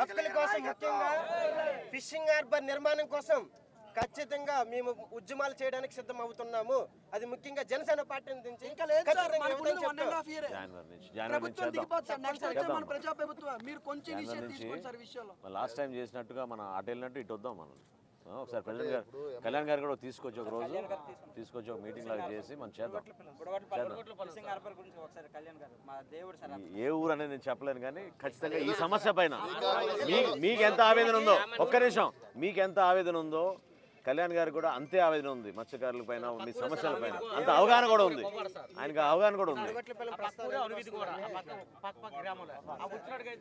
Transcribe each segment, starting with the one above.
హక్కుల కోసం ముఖ్యంగా ఫిషింగ్ హార్బర్ నిర్మాణం కోసం ఖచ్చితంగా మేము ఉద్యమాలు చేయడానికి సిద్ధం అవుతున్నాము. అది ముఖ్యంగా జనసేన పార్టీ నుంచి లాస్ట్ టైం చేసినట్టుగా మనం అటు వెళ్ళినట్టు ఇటు వద్దాం. మనం ఒకసారి ప్రెసిడెంట్ గారు కళ్యాణ్ గారు కూడా తీసుకొచ్చి ఒక రోజు తీసుకొచ్చి ఒక మీటింగ్ లాగా చేసి మనం చేద్దాం. ఏ ఊరు అనేది నేను చెప్పలేను, కానీ ఖచ్చితంగా ఈ సమస్య పైన మీకు ఎంత ఆవేదన ఉందో, ఒక్క నిమిషం, మీకు ఎంత ఆవేదన ఉందో కళ్యాణ్ గారికి కూడా అంతే ఆవేదన ఉంది. మత్స్యకారుల పైన మీ సమస్యల పైన అంత అవగాహన కూడా ఉంది, ఆయనకు అవగాహన కూడా ఉంది.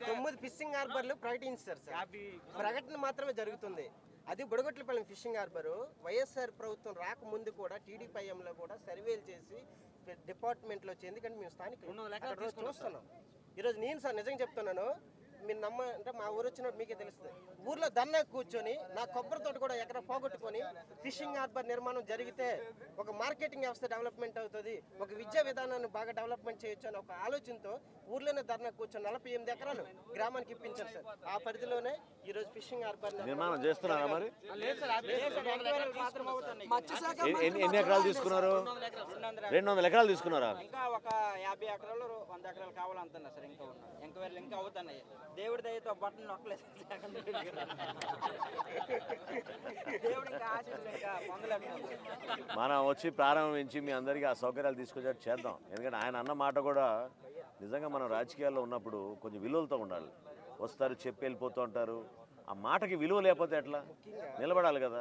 9 ఫిషింగ్ హార్బర్లు ప్రకటించారు సార్, ప్రకటన మాత్రమే జరుగుతుంది. అది బుడగొట్లపల్లి ఫిషింగ్ హార్బరు వైఎస్ఆర్ ప్రభుత్వం రాకముందు కూడా టీడీపీఎంలో కూడా సర్వేలు చేసి డిపార్ట్మెంట్లో వచ్చి, ఎందుకంటే మేము స్థానికులు చూస్తున్నాం. ఈరోజు నేను సార్ నిజంగా చెప్తున్నాను, మీరు అంటే మా ఊరు వచ్చినప్పుడు మీకే తెలుస్తుంది. ఊర్లో ధర్నా కూర్చొని నా కొబ్బరి తోట కూడా ఎక్కడ పోగొట్టుకొని ఫిషింగ్ హార్బర్ నిర్మాణం జరిగితే ఒక మార్కెటింగ్ వ్యవస్థ డెవలప్మెంట్ అవుతుంది, ఒక విద్యా విధానాన్ని బాగా డెవలప్మెంట్ చేయొచ్చు అని ఒక ఆలోచనతో ఊర్లోనే ధర్నా కూర్చొని 48 ఎకరాలు గ్రామానికి ఇప్పించారు సార్. ఆ పరిధిలోనే ఈరోజు ఫిషింగ్ హార్బర్ నిర్మాణం చేస్తున్నారా? మరి ఎన్ని ఎకరాలు తీసుకున్నారు? 200 ఎకరాలు తీసుకున్నారా? ఇంకా ఒక 50 ఎకరాలు 100 ఎకరాలు కావాలంటున్నారు సార్. ఇంకా ఉన్నాయి, ఎంక్వైరీలు ఇంకా అవుతున్నాయి. దేవుడి దయతో బట్టలు నొక్కలేదు, దేవుడు ఇంకా ఆశీస్సులు ఇంకా పొందలేదు. మనం వచ్చి ప్రారంభించి మీ అందరికీ ఆ సౌకర్యాలు తీసుకొచ్చేట్టు చేద్దాం. ఎందుకంటే ఆయన అన్న మాట కూడా నిజంగా మనం రాజకీయాల్లో ఉన్నప్పుడు కొంచెం విలువలతో ఉండాలి. వస్తారు చెప్పి వెళ్ళిపోతూ ఉంటారు, ఆ మాటకి విలువ లేకపోతే ఎట్లా? నిలబడాలి కదా.